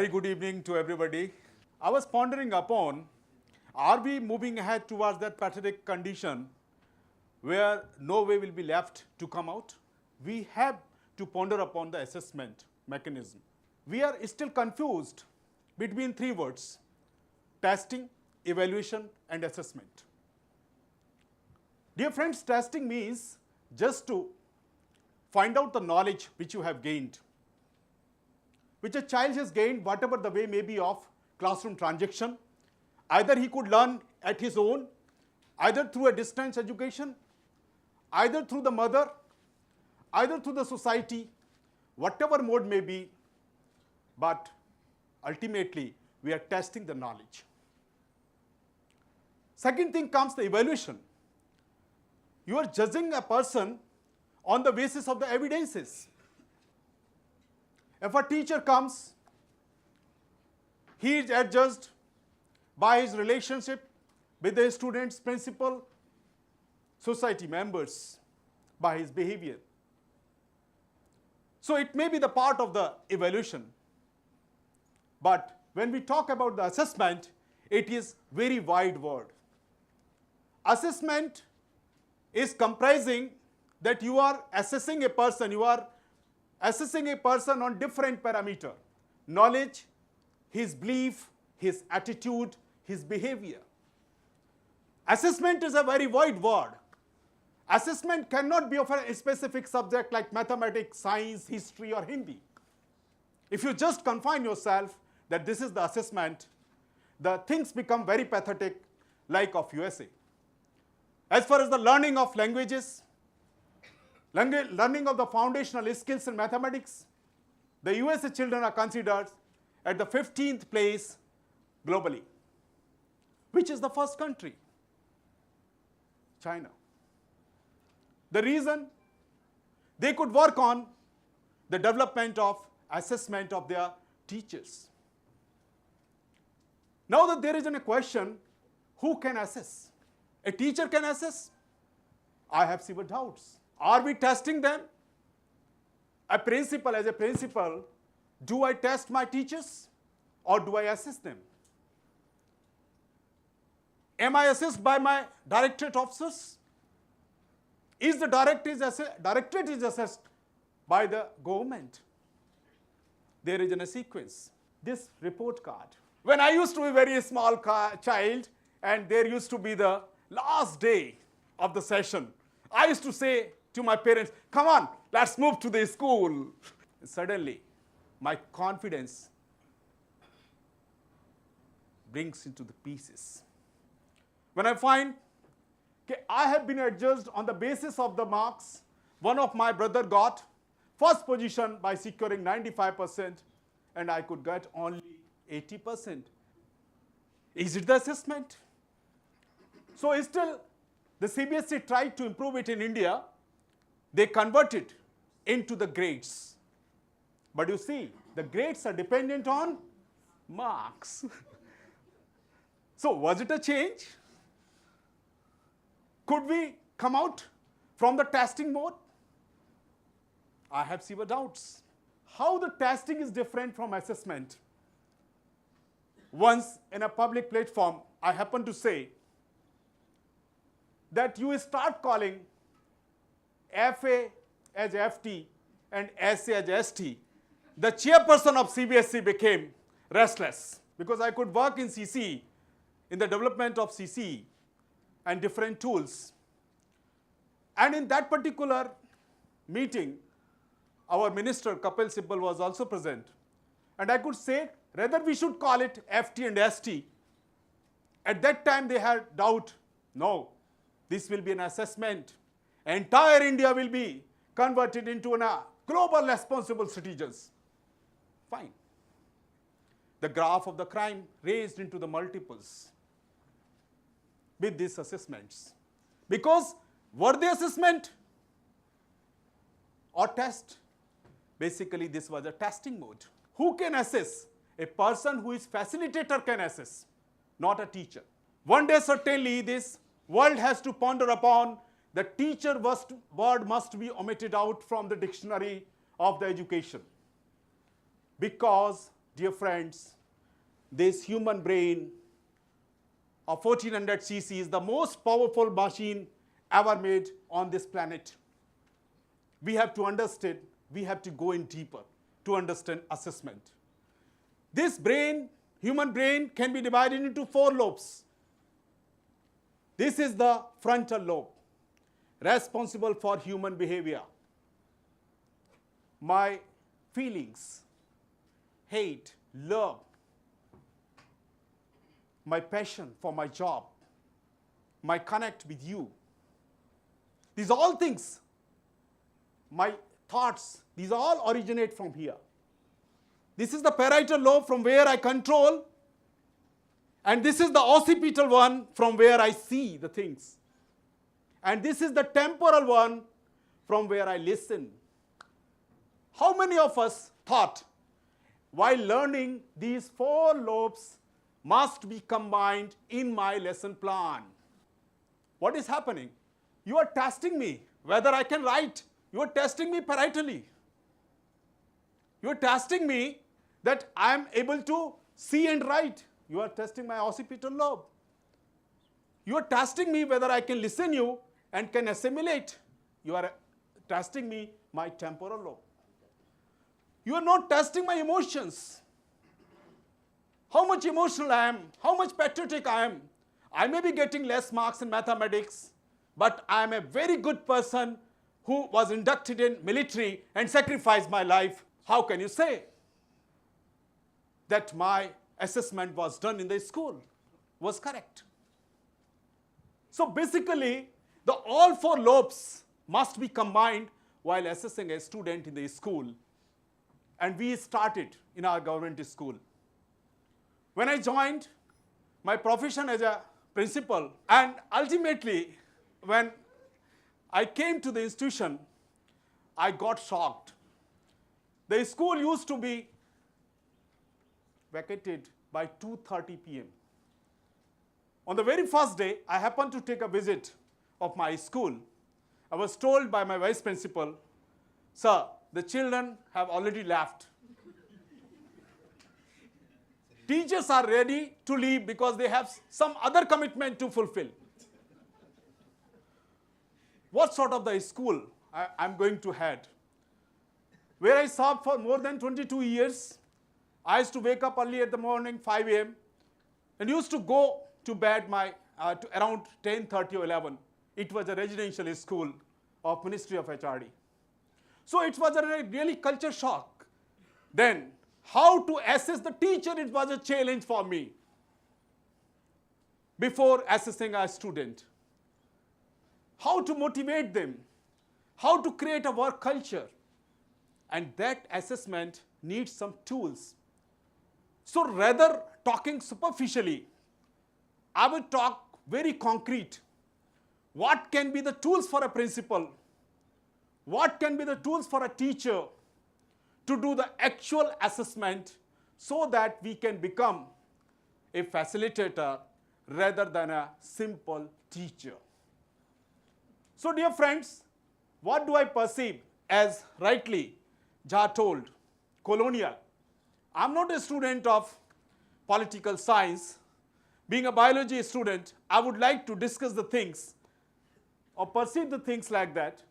Very good evening to everybody. I was pondering upon, are we moving ahead towards that pathetic condition where no way will be left to come out? We have to ponder upon the assessment mechanism. We are still confused between three words: testing, evaluation, and assessment. Dear friends, testing means just to find out the knowledge which you have gained, which a child has gained, whatever the way may be of classroom transaction. Either he could learn at his own, either through a distance education, either through the mother, either through the society, whatever mode may be, but ultimately we are testing the knowledge. Second thing comes the evaluation. You are judging a person on the basis of the evidences. If a teacher comes, he is adjudged by his relationship with the students, principal, society members, by his behavior. So it may be the part of the evaluation. But when we talk about the assessment, it is very wide word. Assessment is comprising that you are assessing a person, on different parameter: knowledge, his belief, his attitude, his behavior. Assessment is a very wide word. Assessment cannot be of a specific subject like mathematics, science, history, or Hindi. If you just confine yourself that this is the assessment, the things become very pathetic, like of USA. As far as the learning of languages, learning of the foundational skills in mathematics, the USA children are considered at the 15th place globally. Which is the first country? China. The reason? They could work on the development of assessment of their teachers. Now that there is a question, who can assess? A teacher can assess? I have severe doubts. Are we testing them? As a principal, do I test my teachers or do I assess them? Am I assessed by my directorate officers? Is the directorate is assessed by the government? There is a sequence. This report card. When I used to be a very small child and there used to be the last day of the session, I used to say to my parents, come on, let's move to the school. Suddenly, my confidence brings into the pieces. When I find I have been adjudged on the basis of the marks, one of my brother got first position by securing 95% and I could get only 80%. Is it the assessment? So still, the CBSE tried to improve it in India. They convert it into the grades. But you see, the grades are dependent on marks. So was it a change? Could we come out from the testing mode? I have severe doubts. How the testing is different from assessment? Once in a public platform, I happened to say that you start calling FA as FT and SA as ST. The chairperson of CBSE became restless because I could work in CC, in the development of CC and different tools. And in that particular meeting, our minister Kapil Sibal was also present. And I could say whether we should call it FT and ST. At that time they had doubt. No, this will be an assessment. Entire India will be converted into a global responsible citizens. Fine. The graph of the crime raised into the multiples with these assessments. Because were they assessment or test? Basically, this was a testing mode. Who can assess? A person who is facilitator can assess, not a teacher. One day certainly this world has to ponder upon the teacher word must be omitted out from the dictionary of the education. Because Dear friends, this human brain of 1400 cc is the most powerful machine ever made on this planet. We have to understand, we have to go in deeper to understand assessment. This brain, human brain, can be divided into 4 lobes. This is the frontal lobe, responsible for human behavior. My feelings, hate, love, my passion for my job, my connect with you. These all things, my thoughts, these all originate from here. This is the parietal lobe from where I control, and this is the occipital one from where I see the things. And this is the temporal one from where I listen. How many of us thought while learning these 4 lobes must be combined in my lesson plan? What is happening? You are testing me whether I can write. You are testing me parietally. You are testing me that I am able to see and write. You are testing my occipital lobe. You are testing me whether I can listen you and can assimilate. You are testing me my temporal lobe. You are not testing my emotions. How much emotional I am, how much patriotic I am. I may be getting less marks in mathematics, but I am a very good person who was inducted in military and sacrificed my life. How can you say that my assessment was done in the school was correct? So basically, all 4 lobes must be combined while assessing a student in the school. And we started in our government school. When I joined my profession as a principal, and ultimately when I came to the institution, I got shocked. The school used to be vacated by 2:30 p.m. On the very first day, I happened to take a visit of my school. I was told by my vice principal, "Sir, the children have already left. Teachers are ready to leave because they have some other commitment to fulfill." What sort of the school I'm going to head? Where I served for more than 22 years. I used to wake up early at the morning, 5 a.m. and used to go to bed to around 10:30 or 11. It was a residential school of Ministry of HRD. So it was a really culture shock. Then, how to assess the teacher, it was a challenge for me before assessing a student. How to motivate them, how to create a work culture. And that assessment needs some tools. So rather talking superficially, I will talk very concrete. What can be the tools for a principal? What can be the tools for a teacher to do the actual assessment so that we can become a facilitator rather than a simple teacher? So dear friends, what do I perceive as rightly Jha told, colonial? I'm not a student of political science. Being a biology student, I would like to discuss the things or perceive the things like that.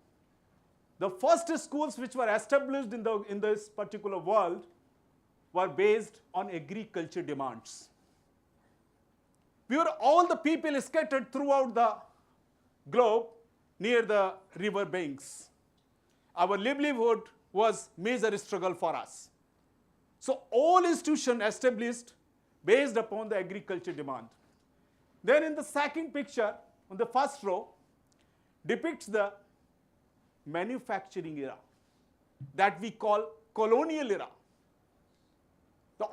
The first schools which were established in this particular world were based on agriculture demands. We were all the people scattered throughout the globe near the river banks. Our livelihood was major struggle for us. So all institutions established based upon the agriculture demand. Then in the second picture, on the first row, depicts the manufacturing era that we call colonial era.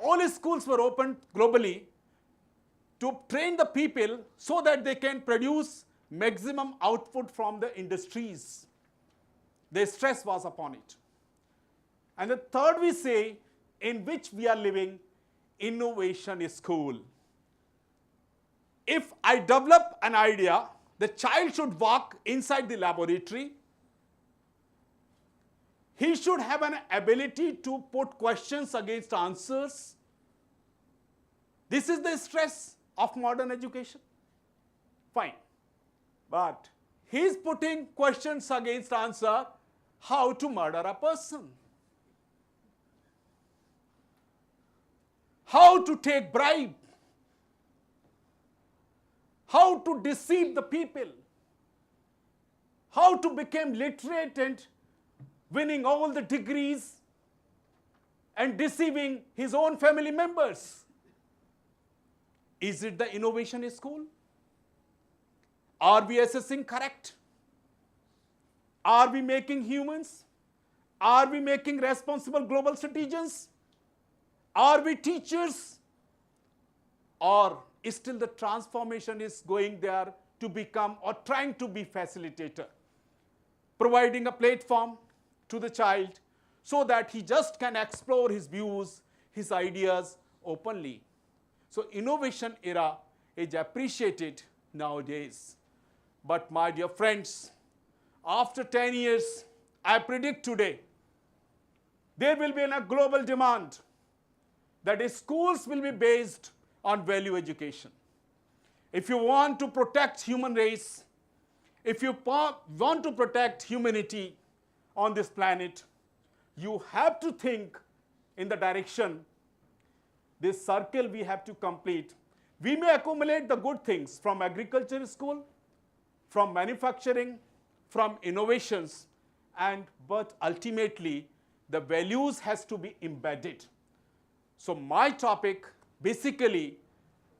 All schools were opened globally to train the people so that they can produce maximum output from the industries. The stress was upon it. And the third we say, in which we are living, innovation school. If I develop an idea, the child should walk inside the laboratory. He should have an ability to put questions against answers This is the stress of modern education. Fine. But he's putting questions against answer, how to murder a person, how to take bribe, how to deceive the people, how to become literate and winning all the degrees and deceiving his own family members. Is it the innovation school? Are we assessing correct? Are we making humans? Are we making responsible global citizens? Are we teachers? Or is still the transformation is going there to become or trying to be facilitator, providing a platform to the child so that he just can explore his views, his ideas openly. So innovation era is appreciated nowadays. But my dear friends, after 10 years, I predict today, there will be a global demand that schools will be based on value education. If you want to protect human race, if you want to protect humanity on this planet, you have to think in the direction, this circle we have to complete. We may accumulate the good things from agriculture school, from manufacturing, from innovations, but ultimately the values has to be embedded. So my topic basically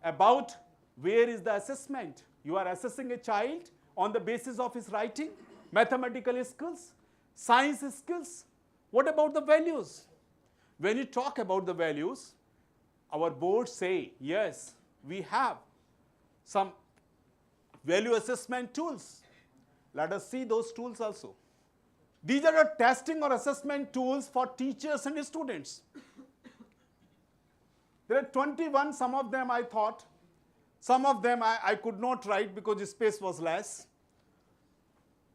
about where is the assessment. You are assessing a child on the basis of his writing, mathematical skills, science skills. What about the values? When you talk about the values, our boards say, yes, we have some value assessment tools. Let us see those tools also. These are the testing or assessment tools for teachers and students. There are 21, some of them I thought. Some of them I could not write because the space was less.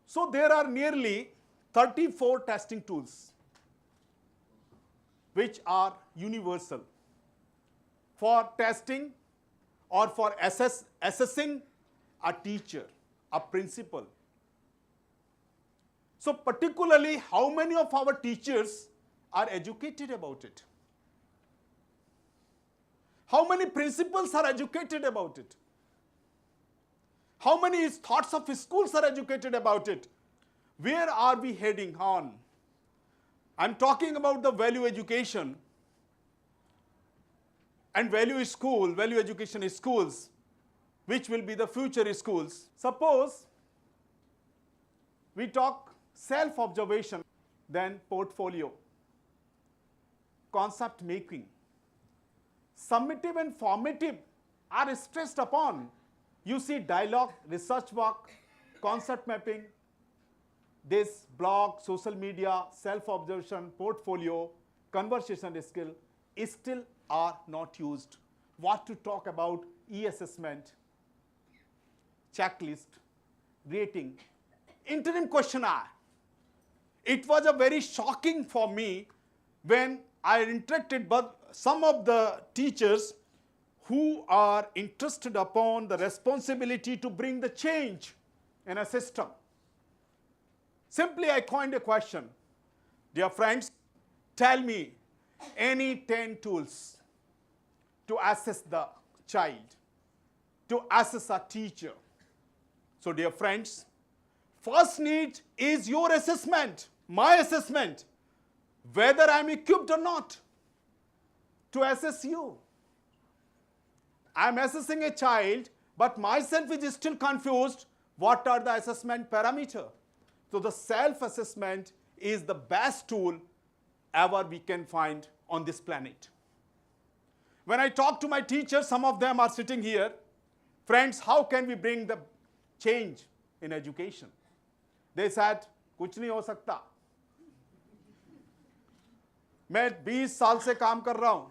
So there are nearly 34 testing tools which are universal for testing or for assessing a teacher, a principal. So particularly, how many of our teachers are educated about it? How many principals are educated about it? How many thoughts of schools are educated about it? Where are we heading on? I'm talking about the value education and value education schools, which will be the future schools. Suppose we talk self-observation, then portfolio, concept making, summative and formative are stressed upon. You see dialogue, research work, concept mapping, this blog, social media, self-observation, portfolio, conversation skill still are not used. What to talk about e-assessment, checklist, rating, interim questionnaire. It was a very shocking for me when I interacted with some of the teachers who are interested upon the responsibility to bring the change in a system. Simply I coined a question. Dear friends, tell me any 10 tools to assess the child, to assess a teacher. So dear friends, first need is your assessment, my assessment, whether I'm equipped or not to assess you. I'm assessing a child, but myself is still confused. What are the assessment parameters? So the self-assessment is the best tool ever we can find on this planet. When I talk to my teachers, some of them are sitting here. Friends, how can we bring the change in education? They said, कुछ नहीं हो सकता. मैं 20 साल से काम कर रहा हूं,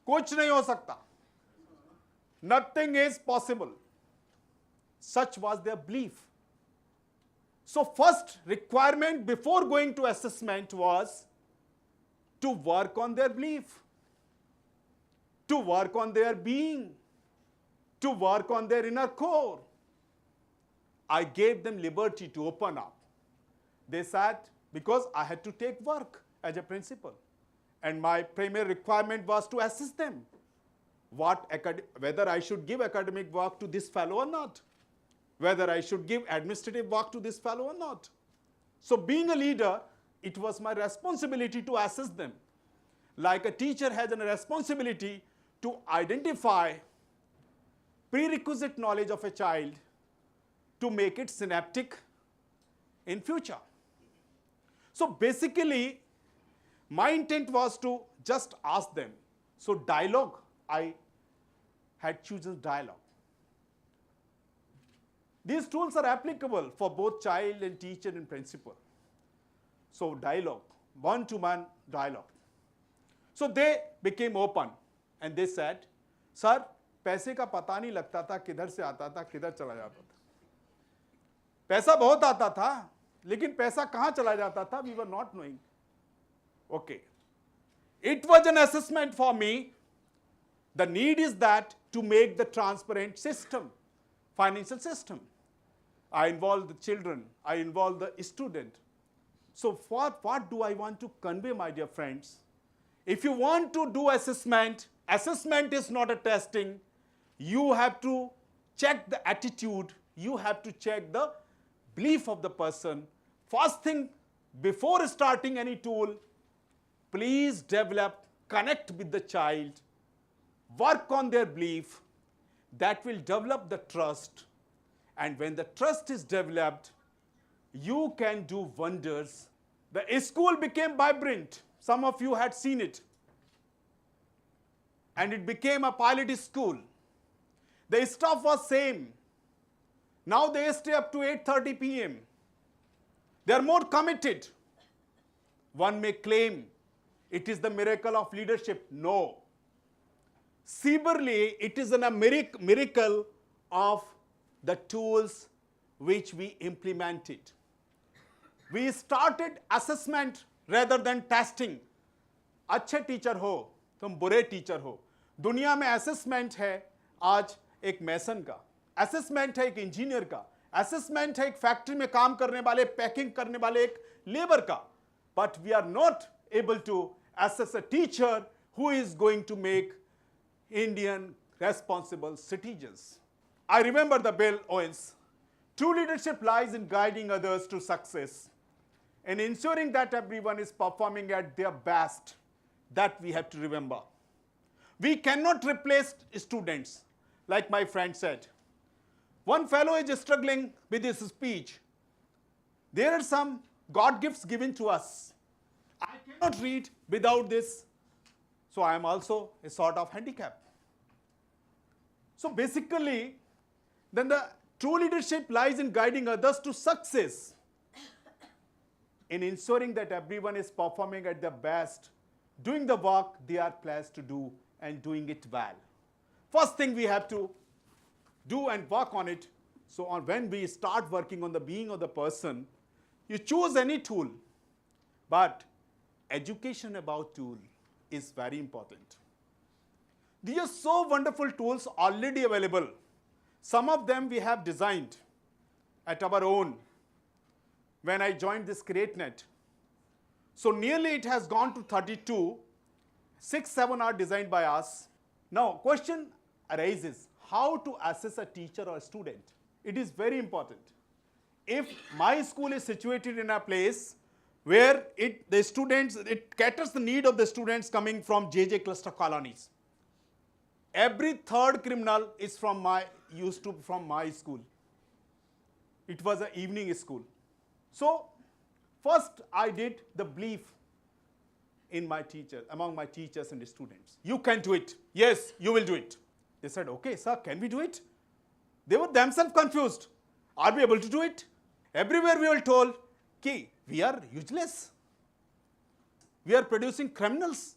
कुछ नहीं हो सकता. Nothing is possible. Such was their belief. So first requirement before going to assessment was to work on their belief, to work on their being, to work on their inner core. I gave them liberty to open up. They said, because I had to take work as a principal, and my primary requirement was to assist them, whether I should give academic work to this fellow or not, whether I should give administrative work to this fellow or not. So being a leader, it was my responsibility to assist them. Like a teacher has a responsibility to identify prerequisite knowledge of a child to make it synaptic in future. So basically, my intent was to just ask them. So dialogue, I had chosen dialogue. These tools are applicable for both child and teacher and principal. So dialogue, one-to-one dialogue. So they became open and they said, sir, पैसे का पता नहीं लगता था किधर से आता था किधर चला जाता था. पैसा बहुत आता था लेकिन पैसा कहाँ चला जाता था, we were not knowing. Okay. It was an assessment for me. The need is that to make the transparent system, financial system. I involve the children, I involve the student. So what do I want to convey, my dear friends? If you want to do assessment, assessment is not a testing. You have to check the attitude, you have to check the belief of the person. First thing, before starting any tool, please develop, connect with the child, work on their belief. That will develop the trust. And when the trust is developed, you can do wonders. The school became vibrant. Some of you had seen it. And it became a pilot school. The staff was same. Now they stay up to 8:30 p.m. They are more committed. One may claim it is the miracle of leadership. No. Severely, it is a miracle of the tools which we implemented. We started assessment rather than testing. अच्छे teacher हो, तुम बुरे teacher हो. दुनिया में assessment है आज एक मैसन का, असेसमेंट है एक इंजीनियर का, असेसमेंट है एक फैक्ट्री में काम करने वाले, पैकिंग करने वाले एक लेबर का. But we are not able to assess a teacher who is going to make Indian responsible citizens. I remember the Bill Owens. True leadership lies in guiding others to success and ensuring that everyone is performing at their best. That we have to remember. We cannot replace students, like my friend said. One fellow is struggling with his speech. There are some God gifts given to us. I cannot read without this, so I am also a sort of handicap. So basically, then the true leadership lies in guiding others to success, in ensuring that everyone is performing at their best, doing the work they are placed to do and doing it well. First thing we have to do and work on it. So when we start working on the being of the person, you choose any tool, but education about tool is very important. These are so wonderful tools already available. Some of them we have designed at our own when I joined this Creatnet. So nearly it has gone to 32. 6-7 are designed by us. Now question arises, how to assess a teacher or a student? It is very important. If my school is situated in a place where it caters the need of the students coming from JJ cluster colonies. Every third criminal is from my school. It was an evening school. So first I did the belief in my teacher, among my teachers and students. You can do it. Yes, you will do it. They said, okay, sir, can we do it? They were themselves confused. Are we able to do it? Everywhere we were told, okay, we are useless. We are producing criminals.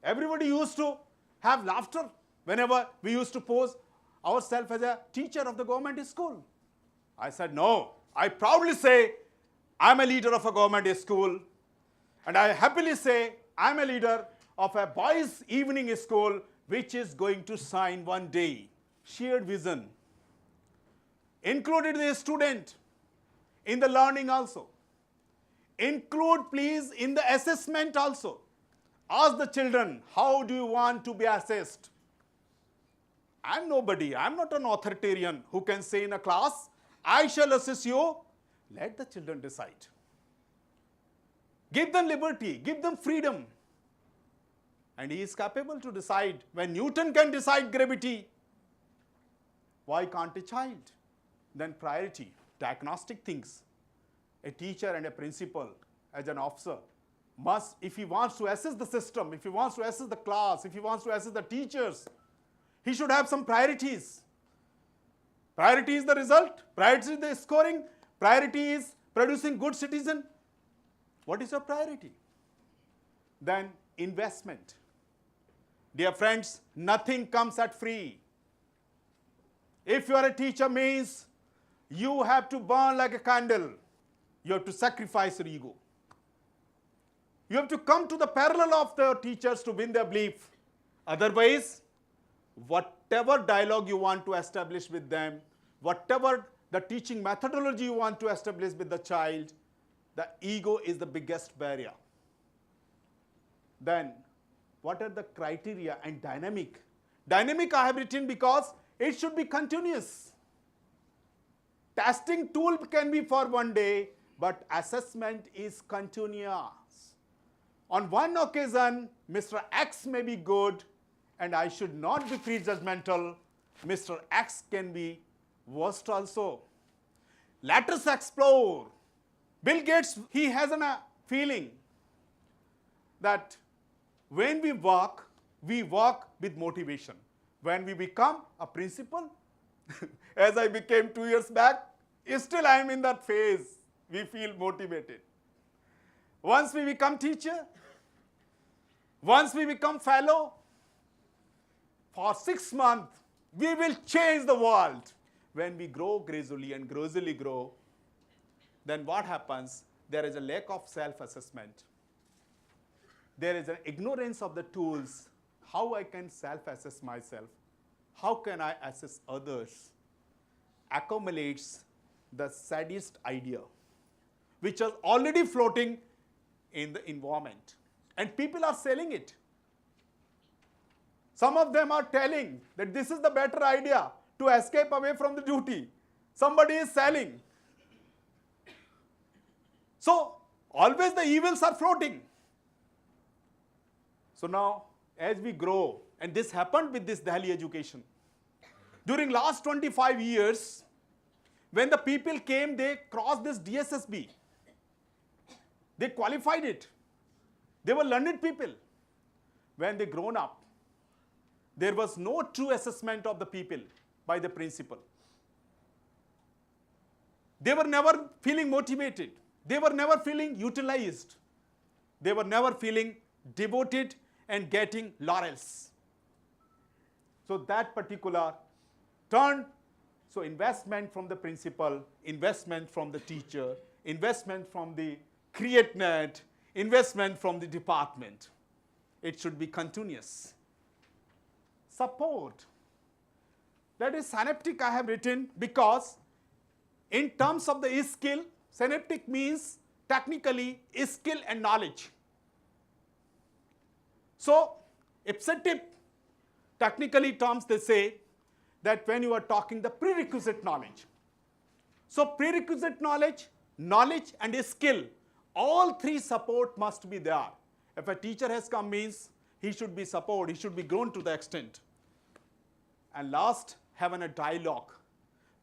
Everybody used to have laughter whenever we used to pose ourselves as a teacher of the government school. I said, no, I proudly say I'm a leader of a government school, and I happily say I'm a leader of a boys' evening school which is going to shine one day. Shared vision. Included the student in the learning also. Include please in the assessment also. Ask the children, how do you want to be assessed? I'm nobody, I'm not an authoritarian who can say in a class, I shall assess you. Let the children decide. Give them liberty, give them freedom. And he is capable to decide. When Newton can decide gravity, why can't a child? Then priority, diagnostic things. A teacher and a principal as an officer must, if he wants to assess the system, if he wants to assess the class, if he wants to assess the teachers, he should have some priorities. Priority is the result, priority is the scoring, priority is producing good citizen. What is your priority? Then investment. Dear friends, nothing comes at free. If you are a teacher means you have to burn like a candle. You have to sacrifice your ego. You have to come to the parallel of the teachers to win their belief. Otherwise, whatever dialogue you want to establish with them, whatever the teaching methodology you want to establish with the child, the ego is the biggest barrier. Then, what are the criteria and dynamic? Dynamic I have written because it should be continuous. Testing tool can be for one day, but assessment is continuous. On one occasion, Mr. X may be good, and I should not be prejudgmental. Mr. X can be worst also. Let us explore. Bill Gates, he has a feeling that when we work with motivation. When we become a principal, as I became 2 years back, still I am in that phase. We feel motivated. Once we become teacher, once we become fellow, for 6 months, we will change the world. When we grow gradually and gradually grow, then what happens? There is a lack of self-assessment. There is an ignorance of the tools. How I can self-assess myself? How can I assess others? Accumulates the saddest idea, which is already floating in the environment. And people are selling it. Some of them are telling that this is the better idea to escape away from the duty. Somebody is selling. So, always the evils are floating. So now, as we grow, and this happened with this Delhi education. During last 25 years, when the people came, they crossed this DSSB. They qualified it. They were learned people. When they grown up, there was no true assessment of the people by the principal. They were never feeling motivated. They were never feeling utilized. They were never feeling devoted and getting laurels. So that particular turn, so investment from the principal, investment from the teacher, investment from the Creatnet, investment from the department. It should be continuous. Support. That is synaptic I have written because in terms of the skill, synaptic means technically skill and knowledge. So, ipsative, technically terms they say that when you are talking the prerequisite knowledge. So, prerequisite knowledge, knowledge and skill, all three support must be there. If a teacher has come means he should be support, he should be grown to the extent. And last, having a dialogue.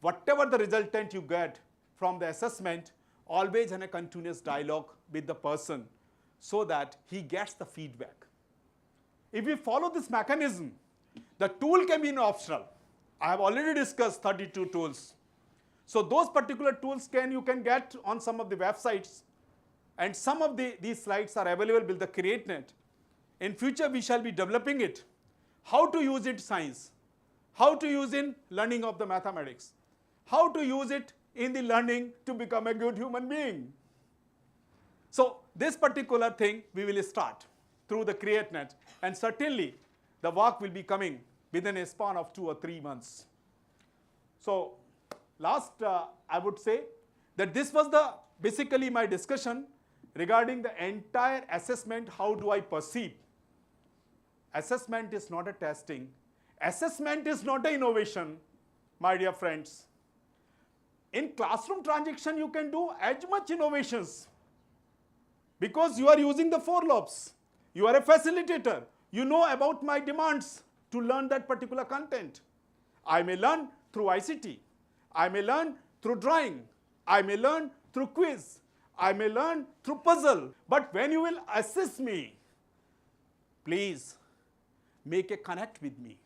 Whatever the resultant you get from the assessment, always have a continuous dialogue with the person so that he gets the feedback. If we follow this mechanism, the tool can be optional. I have already discussed 32 tools. So those particular tools you can get on some of the websites, and some of these slides are available with the Creatnet. In future, we shall be developing it. How to use it in science, how to use in learning of the mathematics, how to use it in the learning to become a good human being. So this particular thing we will start through the Creatnet, and certainly the work will be coming within a span of 2 or 3 months. So last, I would say that this was basically my discussion regarding the entire assessment. How do I perceive? Assessment is not a testing. Assessment is not an innovation, my dear friends. In classroom transaction, you can do as much innovations because you are using the 4 lobes. You are a facilitator. You know about my demands to learn that particular content. I may learn through ICT. I may learn through drawing. I may learn through quiz. I may learn through puzzle. But when you will assess me, please make a connect with me.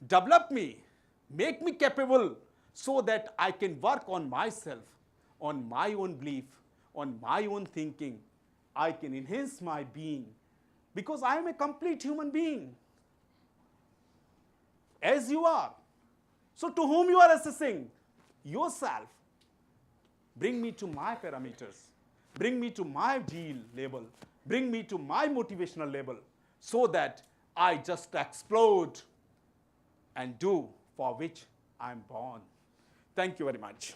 Develop me. Make me capable so that I can work on myself, on my own belief, on my own thinking. I can enhance my being because I am a complete human being, as you are. So to whom you are assessing? Yourself. Bring me to my parameters. Bring me to my deal level. Bring me to my motivational level so that I just explode and do for which I am born. Thank you very much.